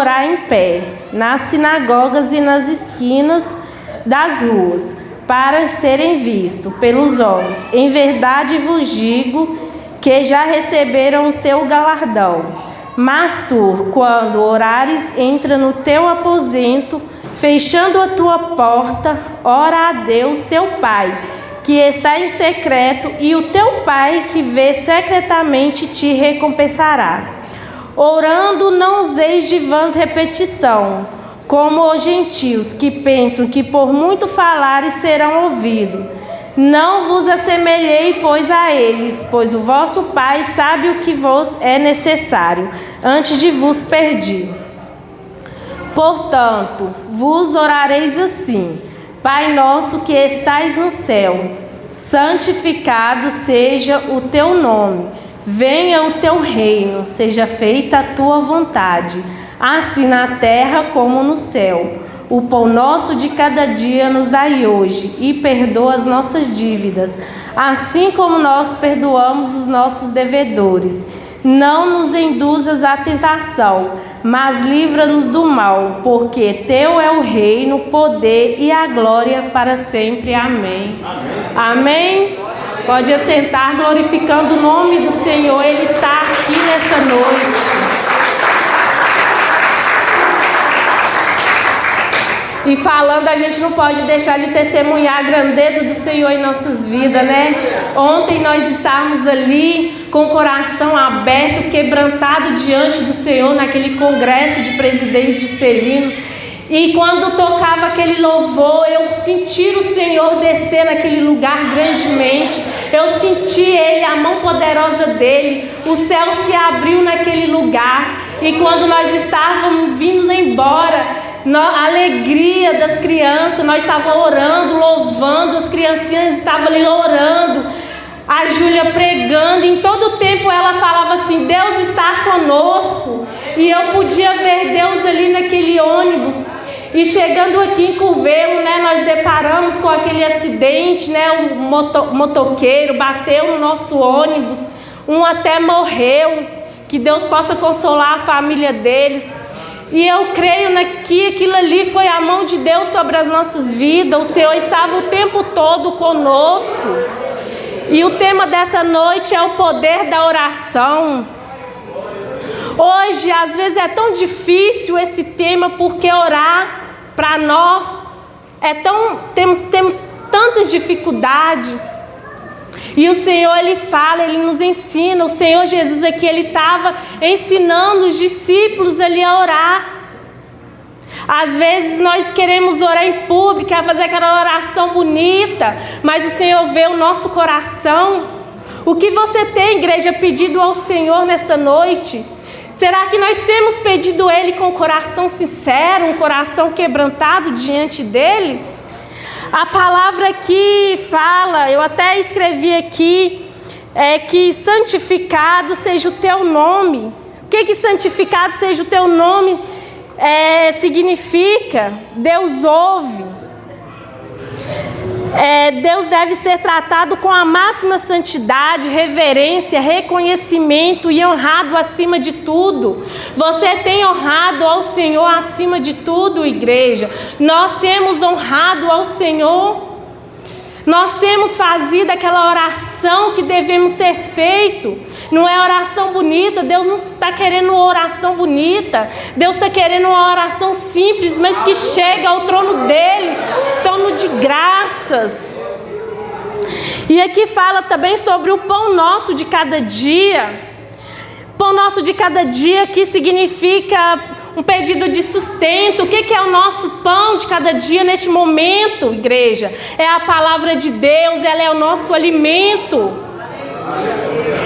orar em pé, nas sinagogas e nas esquinas das ruas, para serem vistos pelos homens. Em verdade vos digo que já receberam o seu galardão. Mas tu, quando orares, entra no teu aposento, fechando a tua porta, ora a Deus teu Pai, que está em secreto, e o teu Pai, que vê secretamente, te recompensará. Orando, não useis de vãs repetição, como os gentios, que pensam que por muito falares serão ouvidos. Não vos assemelhei, pois, a eles, pois o vosso Pai sabe o que vos é necessário, antes de vos pedir. Portanto, vos orareis assim: Pai nosso que estais no céu, santificado seja o teu nome. Venha o teu reino, seja feita a tua vontade, assim na terra como no céu. O pão nosso de cada dia nos dai hoje, e perdoa as nossas dívidas, assim como nós perdoamos os nossos devedores. Não nos induzas à tentação, mas livra-nos do mal, porque teu é o reino, o poder e a glória para sempre. Amém. Amém. Pode assentar, glorificando o nome do Senhor. Ele está aqui nessa noite. E falando, a gente não pode deixar de testemunhar a grandeza do Senhor em nossas vidas, né? Ontem nós estávamos ali com o coração aberto, quebrantado diante do Senhor, naquele congresso de presidente Juscelino. E quando tocava aquele louvor, eu senti o Senhor descer naquele lugar grandemente. Eu senti Ele, a mão poderosa dEle. O céu se abriu naquele lugar. E quando nós estávamos vindo embora, a alegria das crianças, nós estávamos orando, louvando, as criancinhas estavam ali orando, a Júlia pregando, em todo o tempo ela falava assim: Deus está conosco. E eu podia ver Deus ali naquele ônibus. E chegando aqui em Curvelo, né, nós deparamos com aquele acidente, né, um motoqueiro bateu no nosso ônibus, um até morreu. Que Deus possa consolar a família deles. E eu creio que aquilo ali foi a mão de Deus sobre as nossas vidas. O Senhor estava o tempo todo conosco. E o tema dessa noite é o poder da oração. Hoje, às vezes, é tão difícil esse tema, porque orar para nós temos tantas dificuldades. E o Senhor, Ele fala, Ele nos ensina. O Senhor Jesus aqui, Ele estava ensinando os discípulos ali a orar. Às vezes nós queremos orar em público, fazer aquela oração bonita, mas o Senhor vê o nosso coração. O que você tem, igreja, pedido ao Senhor nessa noite? Será que nós temos pedido Ele com o coração sincero, um coração quebrantado diante dEle? A palavra aqui fala, eu até escrevi aqui, que santificado seja o teu nome. O que santificado seja o teu nome significa? Deus ouve. Deus deve ser tratado com a máxima santidade, reverência, reconhecimento e honrado acima de tudo. Você tem honrado ao Senhor acima de tudo, igreja? Nós temos honrado ao Senhor. Nós temos fazido aquela oração que devemos ser feito. Não é oração bonita. Deus não está querendo uma oração bonita. Deus está querendo uma oração simples, mas que chega ao trono dEle, trono de graças. E aqui fala também sobre o pão nosso de cada dia. Pão nosso de cada dia, que significa um pedido de sustento. O que é o nosso pão de cada dia neste momento, igreja? É a palavra de Deus, ela é o nosso alimento.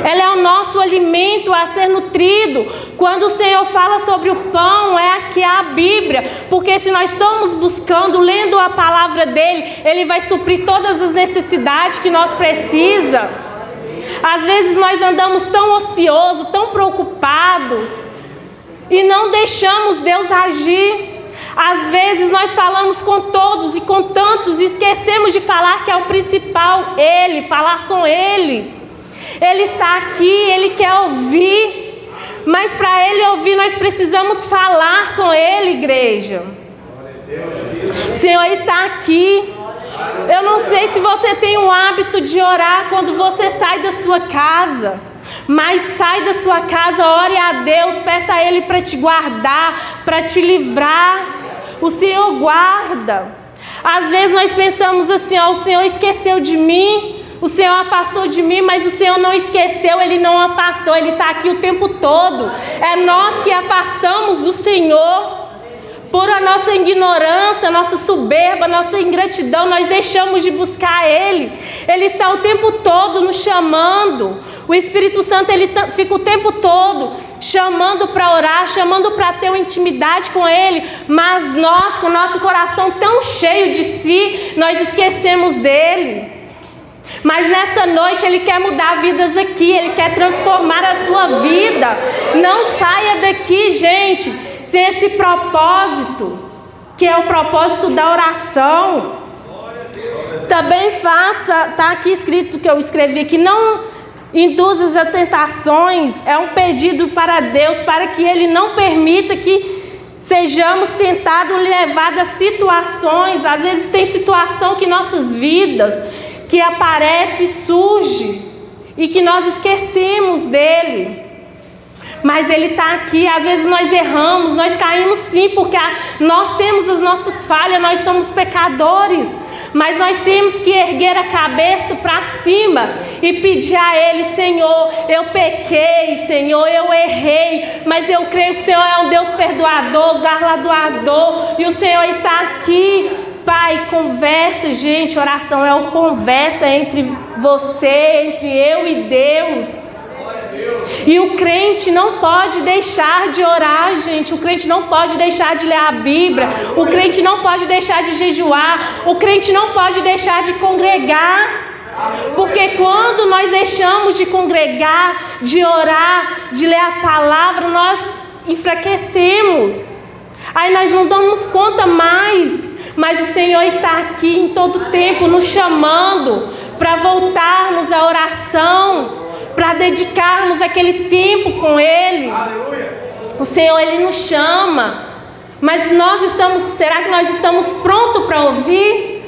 Ela é o nosso alimento a ser nutrido. Quando o Senhor fala sobre o pão, é aqui a Bíblia. Porque se nós estamos buscando, lendo a palavra dEle, Ele vai suprir todas as necessidades que nós precisamos. Às vezes nós andamos tão ociosos, tão preocupados, e não deixamos Deus agir. Às vezes nós falamos com todos e com tantos e esquecemos de falar que é o principal, Ele, falar com Ele. Ele está aqui, Ele quer ouvir. Mas para Ele ouvir, nós precisamos falar com Ele, igreja. O Senhor está aqui. Eu não sei se você tem o hábito de orar quando você sai da sua casa. Mas sai da sua casa, ore a Deus, peça a Ele para te guardar, para te livrar. O Senhor guarda. Às vezes nós pensamos assim, ó, o Senhor esqueceu de mim, o Senhor afastou de mim, mas o Senhor não esqueceu, Ele não afastou, Ele está aqui o tempo todo. É nós que afastamos do Senhor. Por a nossa ignorância, nossa soberba, nossa ingratidão, nós deixamos de buscar Ele. Ele está o tempo todo nos chamando. O Espírito Santo, Ele fica o tempo todo chamando para orar, chamando para ter uma intimidade com Ele. Mas nós, com o nosso coração tão cheio de si, nós esquecemos dEle. Mas nessa noite Ele quer mudar vidas aqui, Ele quer transformar a sua vida. Não saia daqui, gente, sem esse propósito, que é o propósito da oração. Também faça, está aqui escrito que eu escrevi, que não induzas a tentações, é um pedido para Deus, para que Ele não permita que sejamos tentados e levados a situações. Às vezes tem situação que nossas vidas, que aparece e surge, e que nós esquecemos dEle. Mas Ele está aqui. Às vezes nós erramos, nós caímos sim, porque nós temos as nossas falhas, nós somos pecadores. Mas nós temos que erguer a cabeça para cima e pedir a Ele: Senhor, eu pequei, Senhor, eu errei, mas eu creio que o Senhor é um Deus perdoador, galardoador, e o Senhor está aqui. Pai, conversa, gente, oração é uma conversa entre você, entre eu e Deus. E o crente não pode deixar de orar, gente. O crente não pode deixar de ler a Bíblia. O crente não pode deixar de jejuar. O crente não pode deixar de congregar. Porque quando nós deixamos de congregar, de orar, de ler a palavra, nós enfraquecemos. Aí nós não damos conta mais. Mas o Senhor está aqui em todo tempo nos chamando para voltarmos à oração, para dedicarmos aquele tempo com Ele. Aleluia. O Senhor, Ele nos chama. Mas será que nós estamos prontos para ouvir?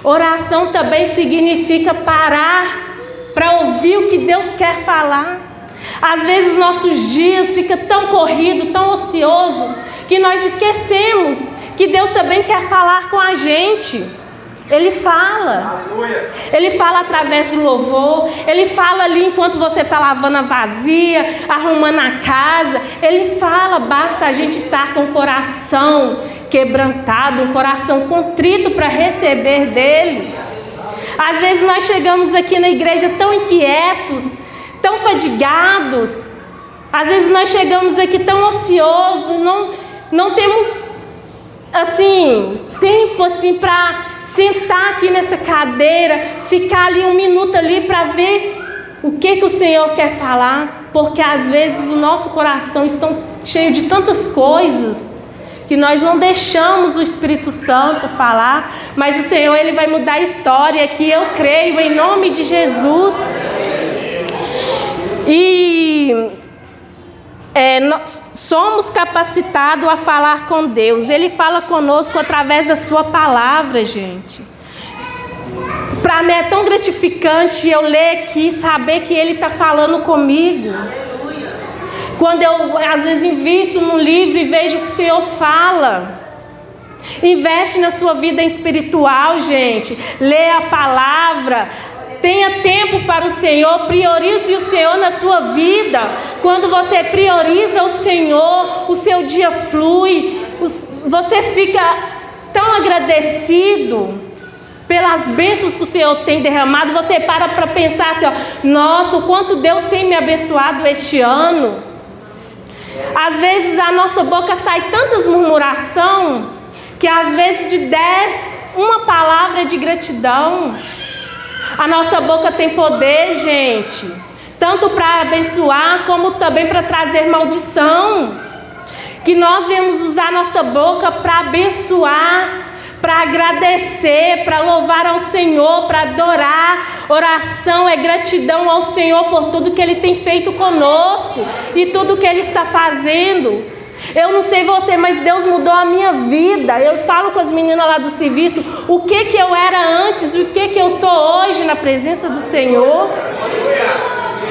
Oração também significa parar para ouvir o que Deus quer falar. Às vezes nossos dias ficam tão corridos, tão ociosos, que nós esquecemos que Deus também quer falar com a gente. Ele fala. Ele fala através do louvor. Ele fala ali enquanto você está lavando a vasilha, arrumando a casa. Ele fala, basta a gente estar com o coração quebrantado, um coração contrito para receber dele. Às vezes nós chegamos aqui na igreja tão inquietos, tão fadigados. Às vezes nós chegamos aqui tão ociosos, não temos assim tempo assim para sentar aqui nessa cadeira, ficar ali um minuto ali para ver o que o Senhor quer falar, porque às vezes o nosso coração está cheio de tantas coisas que nós não deixamos o Espírito Santo falar. Mas o Senhor, Ele vai mudar a história, que eu creio em nome de Jesus. E nós somos capacitados a falar com Deus. Ele fala conosco através da sua palavra, gente. Para mim é tão gratificante eu ler aqui e saber que Ele está falando comigo. Quando eu às vezes invisto no livro e vejo que o Senhor fala. Investe na sua vida espiritual, gente. Lê a palavra. Tenha tempo para o Senhor, priorize o Senhor na sua vida. Quando você prioriza o Senhor, o seu dia flui, você fica tão agradecido pelas bênçãos que o Senhor tem derramado. Você para pensar assim, ó, nossa, o quanto Deus tem me abençoado este ano. Às vezes da nossa boca sai tantas murmuração, que às vezes de 10, uma palavra de gratidão. A nossa boca tem poder, gente, tanto para abençoar, como também para trazer maldição. Que nós viemos usar a nossa boca para abençoar, para agradecer, para louvar ao Senhor, para adorar. Oração é gratidão ao Senhor por tudo que Ele tem feito conosco e tudo que Ele está fazendo. Eu não sei você, mas Deus mudou a minha vida. Eu falo com as meninas lá do serviço o que eu era antes e o que eu sou hoje na presença do Senhor.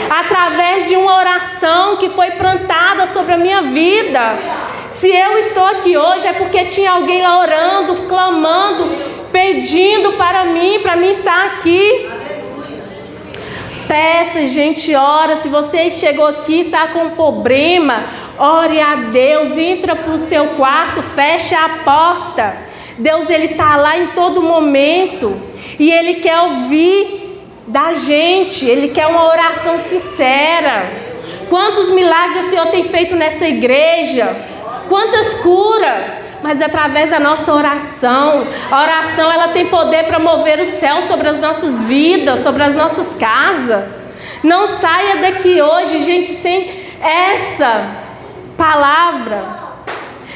Através de uma oração que foi plantada sobre a minha vida. Se eu estou aqui hoje é porque tinha alguém lá orando, clamando, pedindo para mim estar aqui. Peça, gente, ora. Se você chegou aqui e está com um problema, ore a Deus, entra para o seu quarto, fecha a porta. Deus, Ele está lá em todo momento e Ele quer ouvir da gente, Ele quer uma oração sincera. Quantos milagres o Senhor tem feito nessa igreja? Quantas curas, mas através da nossa oração. A oração, ela tem poder para mover o céu sobre as nossas vidas, sobre as nossas casas. Não saia daqui hoje, gente, sem essa palavra.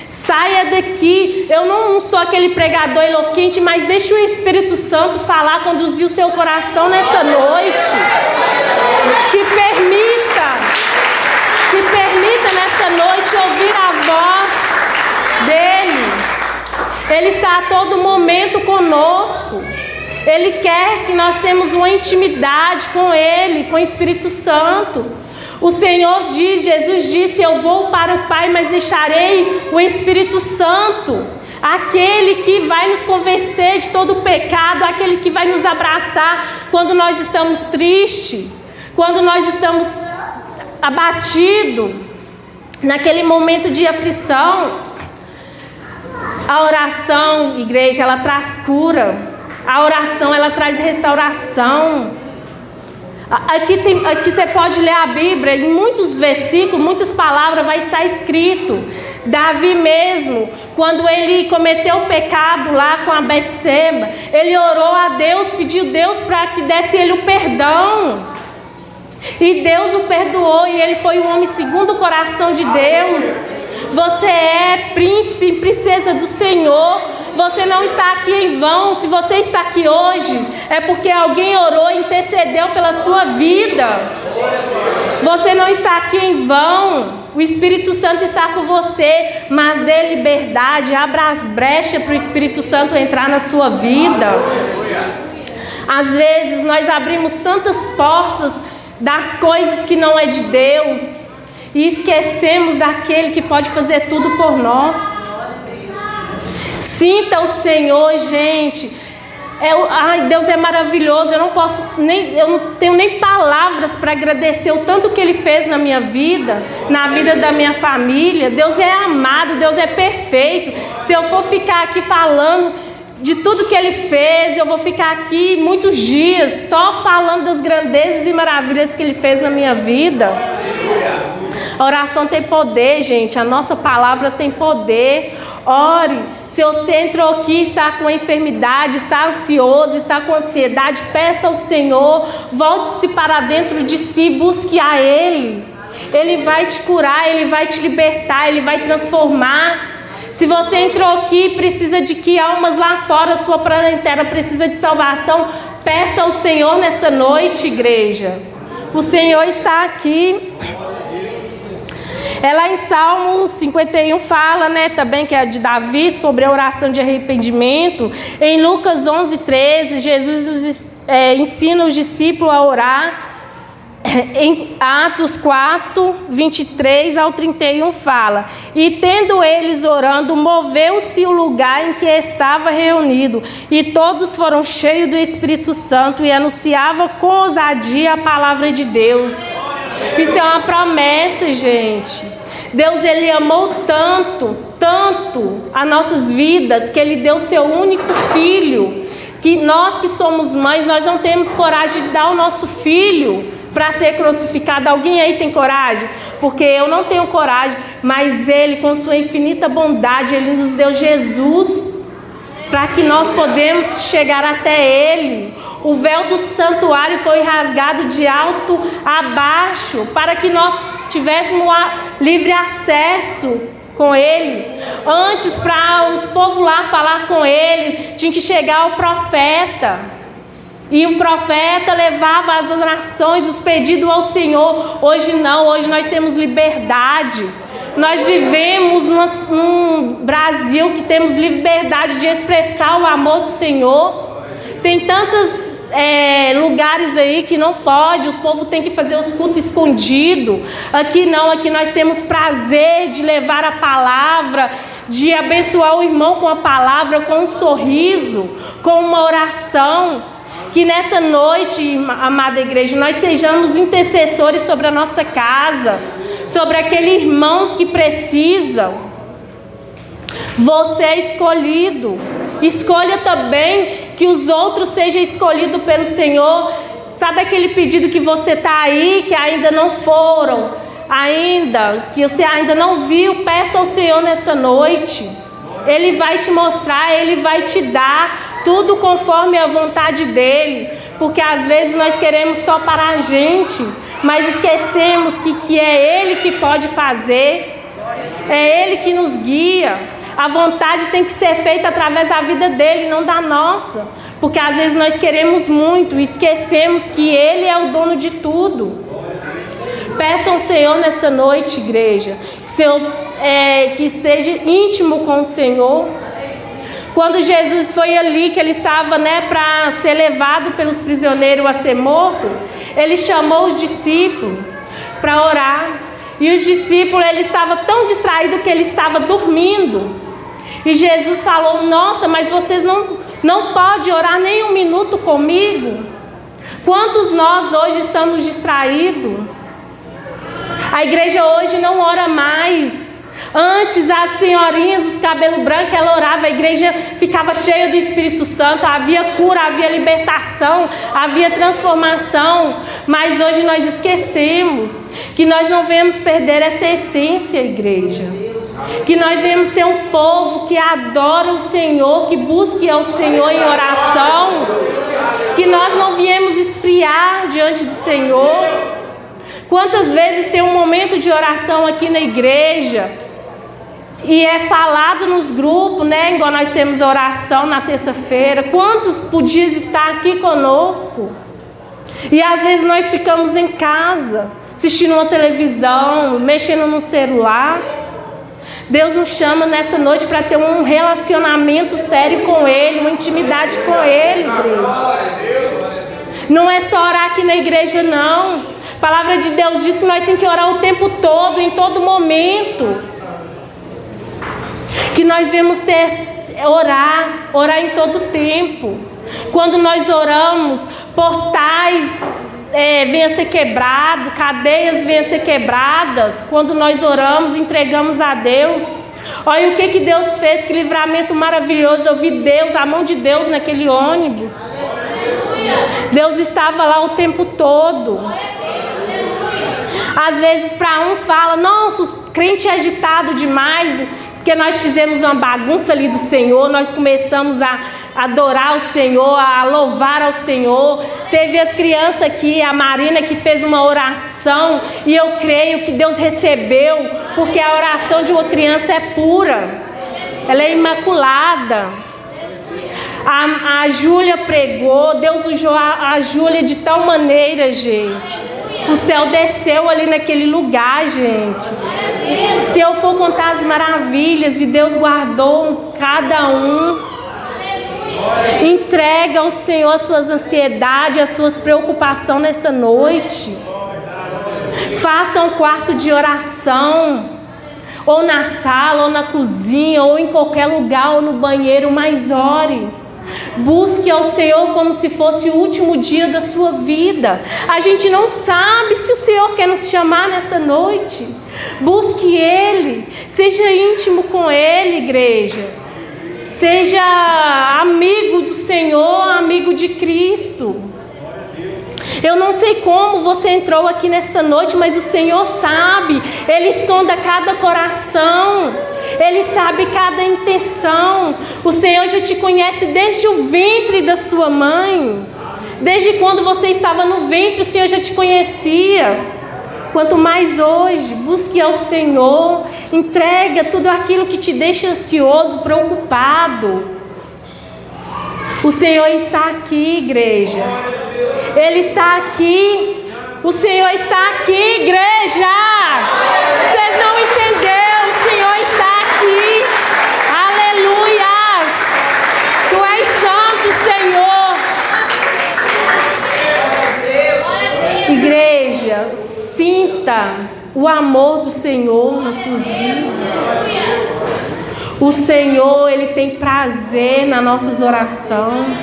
Saia daqui. Eu não sou aquele pregador eloquente, mas deixe o Espírito Santo falar, conduzir o seu coração nessa noite. Se permita nessa noite ouvir a voz dEle. Ele está a todo momento conosco. Ele quer que nós tenhamos uma intimidade com Ele, com o Espírito Santo. O Senhor diz, Jesus disse, eu vou para o Pai, mas deixarei o Espírito Santo, aquele que vai nos convencer de todo o pecado, aquele que vai nos abraçar quando nós estamos tristes, quando nós estamos abatidos, naquele momento de aflição. A oração, igreja, ela traz cura. A oração, ela traz restauração. Aqui você pode ler a Bíblia, em muitos versículos, muitas palavras vai estar escrito. Davi mesmo, quando ele cometeu o pecado lá com a Betseba, ele orou a Deus, pediu a Deus para que desse ele o perdão. E Deus o perdoou e ele foi um homem segundo o coração de Deus. Você é príncipe e princesa do Senhor. Você não está aqui em vão. Se você está aqui hoje, é porque alguém orou e intercedeu pela sua vida. Você não está aqui em vão. O Espírito Santo está com você, mas dê liberdade, abra as brechas para o Espírito Santo entrar na sua vida. Às vezes nós abrimos tantas portas das coisas que não é de Deus e esquecemos daquele que pode fazer tudo por nós. Sinta o Senhor, gente. Deus é maravilhoso. Eu não tenho nem palavras para agradecer o tanto que Ele fez na minha vida, na vida da minha família. Deus é amado, Deus é perfeito. Se eu for ficar aqui falando de tudo que Ele fez, eu vou ficar aqui muitos dias só falando das grandezas e maravilhas que Ele fez na minha vida. A oração tem poder, gente. A nossa palavra tem poder. Ore. Se você entrou aqui, está com enfermidade, está ansioso, está com ansiedade, peça ao Senhor, volte-se para dentro de si, busque a Ele. Ele vai te curar, Ele vai te libertar, Ele vai transformar. Se você entrou aqui e precisa de que almas lá fora, sua planeta precisa de salvação, peça ao Senhor nessa noite, igreja. O Senhor está aqui. Ela em Salmo 51 fala, também que é de Davi, sobre a oração de arrependimento. Em Lucas 11:13, Jesus ensina os discípulos a orar. Em Atos 4:23 ao 31 fala: e tendo eles orando, moveu-se o lugar em que estava reunido, e todos foram cheios do Espírito Santo e anunciavam com ousadia a palavra de Deus. Isso é uma promessa, gente. Deus, Ele amou tanto, tanto as nossas vidas, que Ele deu seu único filho, que nós que somos mães, nós não temos coragem de dar o nosso filho para ser crucificado. Alguém aí tem coragem? Porque eu não tenho coragem, mas Ele, com sua infinita bondade, Ele nos deu Jesus, para que nós podemos chegar até Ele. O véu do santuário foi rasgado de alto a baixo, para que nós tivéssemos livre acesso com ele. Antes, para os povos lá falar com ele, tinha que chegar o profeta. E o profeta levava as orações, os pedidos ao Senhor. Hoje não, hoje nós temos liberdade. Nós vivemos num Brasil que temos liberdade de expressar o amor do Senhor. Tem tantos lugares aí que não pode, os povos têm que fazer os cultos escondidos. Aqui não, aqui nós temos prazer de levar a palavra, de abençoar o irmão com a palavra, com um sorriso, com uma oração. Que nessa noite, amada igreja, nós sejamos intercessores sobre a nossa casa, sobre aqueles irmãos que precisam. Você é escolhido. Escolha também que os outros sejam escolhidos pelo Senhor. Sabe aquele pedido que você está aí, que ainda não foram, que você ainda não viu? Peça ao Senhor nessa noite. Ele vai te mostrar, Ele vai te dar tudo conforme a vontade dEle. Porque às vezes nós queremos só para a gente, mas esquecemos que é Ele que pode fazer. É Ele que nos guia. A vontade tem que ser feita através da vida dEle, não da nossa. Porque às vezes nós queremos muito e esquecemos que Ele é o dono de tudo. Peça ao Senhor nessa noite, igreja, que o Senhor que esteja íntimo com o Senhor. Quando Jesus foi ali, que ele estava para ser levado pelos prisioneiros a ser morto, ele chamou os discípulos para orar. E os discípulos, ele estava tão distraído que ele estava dormindo. E Jesus falou: nossa, mas vocês não podem orar nem um minuto comigo? Quantos nós hoje estamos distraídos? A igreja hoje não ora mais. Antes, as senhorinhas, os cabelos brancos, ela orava, a igreja ficava cheia do Espírito Santo, havia cura, havia libertação, havia transformação. Mas hoje nós esquecemos que nós não devemos perder essa essência, igreja. Que nós devemos ser um povo que adora o Senhor, que busque ao Senhor em oração. Que nós não viemos esfriar diante do Senhor. Quantas vezes tem um momento de oração aqui na igreja e é falado nos grupos, igual nós temos a oração na terça-feira. Quantos podiam estar aqui conosco? E às vezes nós ficamos em casa, assistindo uma televisão, mexendo no celular. Deus nos chama nessa noite para ter um relacionamento sério com Ele, uma intimidade com Ele, igreja. Não é só orar aqui na igreja, não. A palavra de Deus diz que nós temos que orar o tempo todo, em todo momento. Que nós devemos orar em todo tempo. Quando nós oramos, portais venham a ser quebrados, cadeias venham a ser quebradas. Quando nós oramos, entregamos a Deus. Olha o que Deus fez, que livramento maravilhoso. Eu vi Deus, a mão de Deus naquele ônibus. Deus estava lá o tempo todo. Às vezes para uns fala: nossa, o crente é agitado demais, porque nós fizemos uma bagunça ali do Senhor, nós começamos a adorar o Senhor, a louvar ao Senhor. Teve as crianças aqui, a Marina, que fez uma oração, e eu creio que Deus recebeu, porque a oração de uma criança é pura, ela é imaculada. A Júlia pregou, Deus usou a Júlia de tal maneira, gente. O céu desceu ali naquele lugar, gente. Se eu for contar as maravilhas, e Deus guardou cada um. Entrega ao Senhor as suas ansiedades, as suas preocupações nessa noite. Faça um quarto de oração, ou na sala, ou na cozinha, ou em qualquer lugar, ou no banheiro, mas ore. Busque ao Senhor como se fosse o último dia da sua vida. A gente não sabe se o Senhor quer nos chamar nessa noite. Busque Ele, seja íntimo com Ele, igreja. Seja amigo do Senhor, amigo de Cristo. Eu não sei como você entrou aqui nessa noite, mas o Senhor sabe. Ele sonda cada coração. Ele sabe cada intenção. O Senhor já te conhece desde o ventre da sua mãe. Desde quando você estava no ventre, o Senhor já te conhecia. Quanto mais hoje, busque ao Senhor, entrega tudo aquilo que te deixa ansioso, preocupado. O Senhor está aqui, igreja. Ele está aqui. O Senhor está aqui, igreja. Vocês não entenderam? O Senhor está aqui. Aleluias. Tu és santo, Senhor. Igreja, sinta o amor do Senhor nas suas vidas. O Senhor, Ele tem prazer nas nossas orações.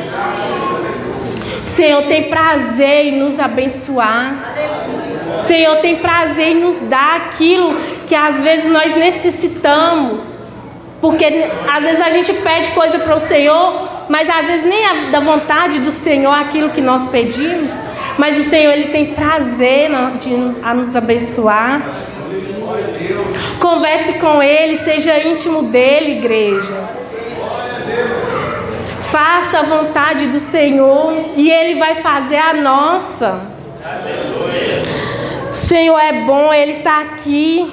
O Senhor tem prazer em nos abençoar. O Senhor tem prazer em nos dar aquilo que às vezes nós necessitamos. Porque às vezes a gente pede coisa para o Senhor, mas às vezes nem é da vontade do Senhor aquilo que nós pedimos. Mas o Senhor, Ele tem prazer a nos abençoar. Converse com Ele, seja íntimo dEle, igreja. Faça a vontade do Senhor e Ele vai fazer a nossa. O Senhor é bom, Ele está aqui.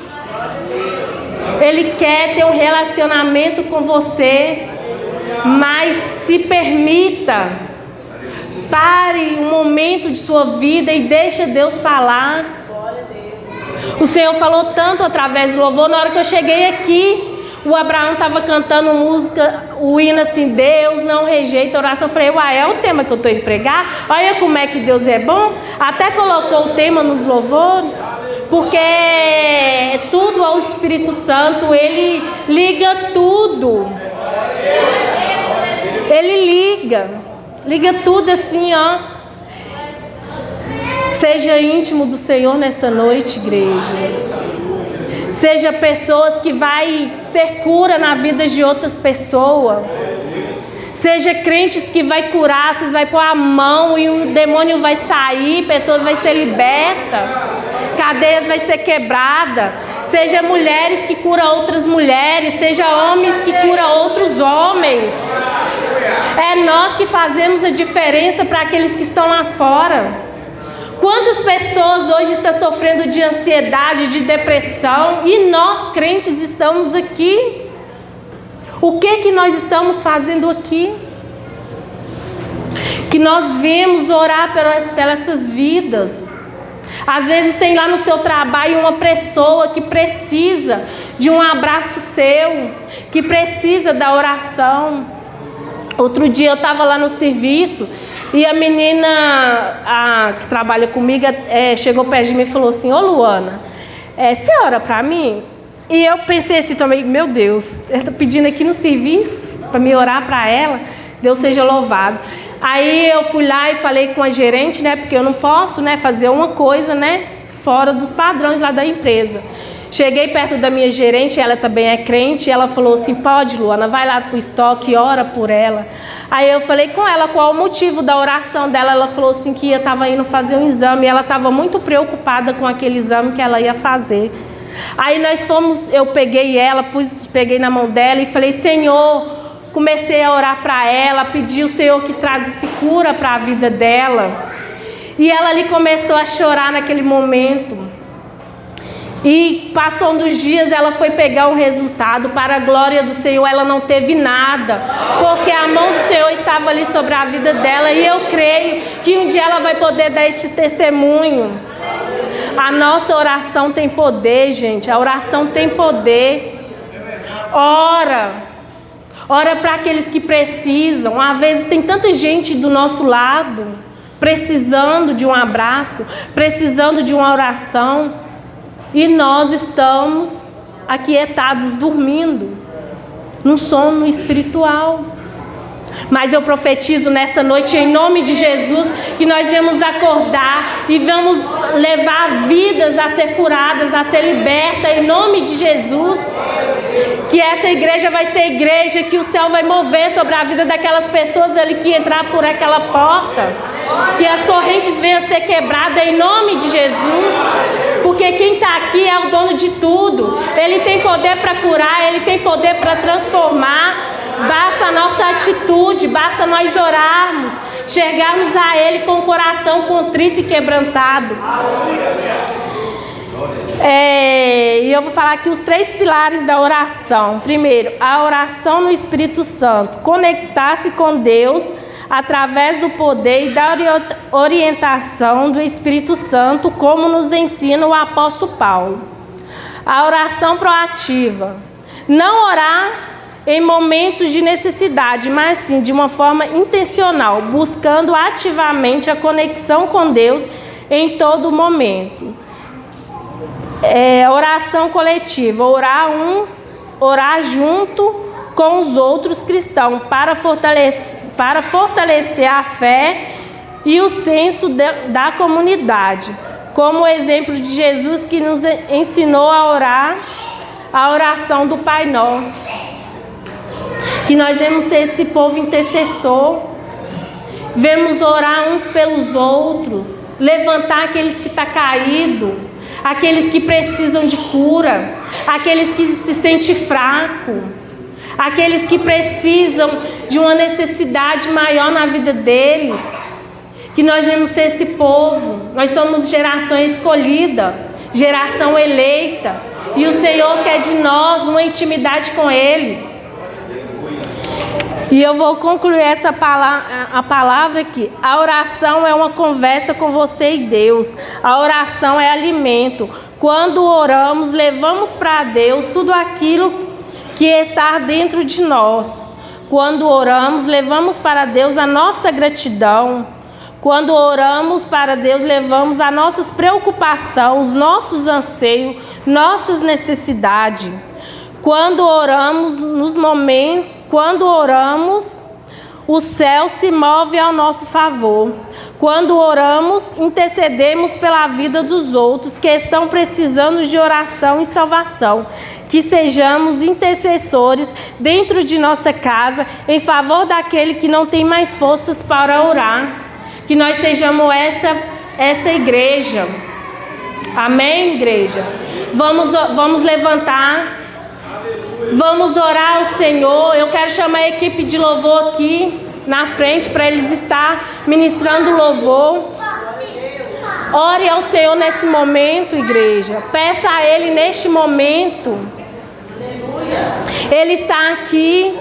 Ele quer ter um relacionamento com você, mas se permita. Pare um momento de sua vida e deixe Deus falar. O Senhor falou tanto através do louvor. Na hora que eu cheguei aqui, o Abraão estava cantando música, o hino assim: Deus não rejeita a oração. Eu falei: uai, é o tema que eu estou indo pregar? Olha como é que Deus é bom. Até colocou o tema nos louvores, porque tudo ao Espírito Santo, Ele liga tudo. Ele liga tudo assim, ó. Seja íntimo do Senhor nessa noite, igreja. Seja pessoas que vai ser cura na vida de outras pessoas. Seja crentes que vai curar, vocês vai pôr a mão e o demônio vai sair, pessoas vai ser libertas, cadeias vai ser quebrada. Seja mulheres que curam outras mulheres, seja homens que curam outros homens. É nós que fazemos a diferença para aqueles que estão lá fora. Quantas pessoas hoje estão sofrendo de ansiedade, de depressão, e nós crentes estamos aqui? O que nós estamos fazendo aqui? Que nós viemos orar pelas essas vidas. Às vezes tem lá no seu trabalho uma pessoa que precisa de um abraço seu, que precisa da oração. Outro dia eu estava lá no serviço e a menina que trabalha comigo chegou perto de mim e falou assim: ô Luana, você ora para mim? E eu pensei assim também: meu Deus, ela está pedindo aqui no serviço para me orar para ela. Deus seja louvado. Aí eu fui lá e falei com a gerente, né? Porque eu não posso, né, fazer uma coisa, né, fora dos padrões lá da empresa. Cheguei perto da minha gerente, ela também é crente, e ela falou assim: pode, Luana, vai lá pro estoque e ora por ela. Aí eu falei com ela qual o motivo da oração dela. Ela falou assim que estava indo fazer um exame, e ela estava muito preocupada com aquele exame que ela ia fazer. Aí nós fomos, eu peguei ela, peguei na mão dela e falei: Senhor, comecei a orar para ela, pedi ao Senhor que trazesse cura para a vida dela. E ela ali começou a chorar naquele momento. E passou um dos dias, ela foi pegar o resultado. Para a glória do Senhor, ela não teve nada, porque a mão do Senhor estava ali sobre a vida dela. E eu creio que um dia ela vai poder dar este testemunho. A nossa oração tem poder, gente. A oração tem poder. Ora para aqueles que precisam. Às vezes tem tanta gente do nosso lado precisando de um abraço, precisando de uma oração, e nós estamos aquietados, dormindo num sono espiritual. Mas eu profetizo nessa noite, em nome de Jesus, que nós vamos acordar e vamos levar vidas a ser curadas, a ser libertas, em nome de Jesus. Que essa igreja vai ser a igreja que o céu vai mover sobre a vida daquelas pessoas ali que entrar por aquela porta. Que as correntes venham a ser quebradas em nome de Jesus. Porque quem está aqui é o dono de tudo. Ele tem poder para curar, Ele tem poder para transformar. Basta a nossa atitude, basta nós orarmos, chegarmos a Ele com o coração contrito e quebrantado. E eu vou falar aqui os 3 pilares da oração. Primeiro, a oração no Espírito Santo. Conectar-se com Deus através do poder e da orientação do Espírito Santo, como nos ensina o apóstolo Paulo. A oração proativa. Não orar em momentos de necessidade, mas sim de uma forma intencional, buscando ativamente a conexão com Deus em todo momento. Oração coletiva, orar junto com os outros cristãos para fortalecer a fé e o senso da comunidade, como o exemplo de Jesus, que nos ensinou a orar a oração do Pai Nosso. Que nós vemos ser esse povo intercessor, vemos orar uns pelos outros, levantar aqueles que estão caídos, aqueles que precisam de cura, aqueles que se sentem fracos, aqueles que precisam de uma necessidade maior na vida deles. Que nós vamos ser esse povo. Nós somos geração escolhida, geração eleita, e o Senhor quer de nós uma intimidade com Ele. E eu vou concluir a palavra aqui. A oração é uma conversa com você e Deus. A oração é alimento. Quando oramos, levamos para Deus tudo aquilo que está dentro de nós. Quando oramos, levamos para Deus a nossa gratidão. Quando oramos para Deus, levamos as nossas preocupações, os nossos anseios, nossas necessidades. Quando oramos, o céu se move ao nosso favor. Quando oramos, intercedemos pela vida dos outros que estão precisando de oração e salvação. Que sejamos intercessores dentro de nossa casa em favor daquele que não tem mais forças para orar. Que nós sejamos essa igreja. Amém, igreja? Vamos levantar. Vamos orar ao Senhor. Eu quero chamar a equipe de louvor aqui na frente para eles estar ministrando louvor. Ore ao Senhor nesse momento, igreja. Peça a Ele neste momento. Ele está aqui.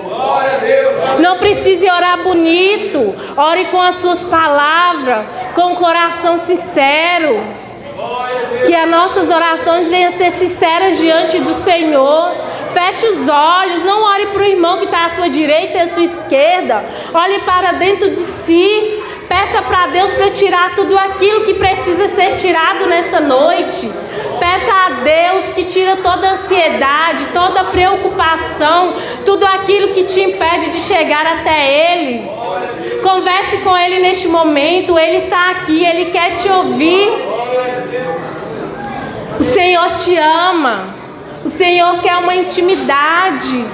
Não precise orar bonito. Ore com as suas palavras, com o coração sincero. Que as nossas orações venham a ser sinceras diante do Senhor. Feche os olhos, não ore para o irmão que está à sua direita e à sua esquerda. Olhe para dentro de si. Peça para Deus para tirar tudo aquilo que precisa ser tirado nessa noite. Peça a Deus que tira toda a ansiedade, toda a preocupação, tudo aquilo que te impede de chegar até Ele. Converse com Ele neste momento. Ele está aqui, Ele quer te ouvir. O Senhor te ama. O Senhor quer uma intimidade.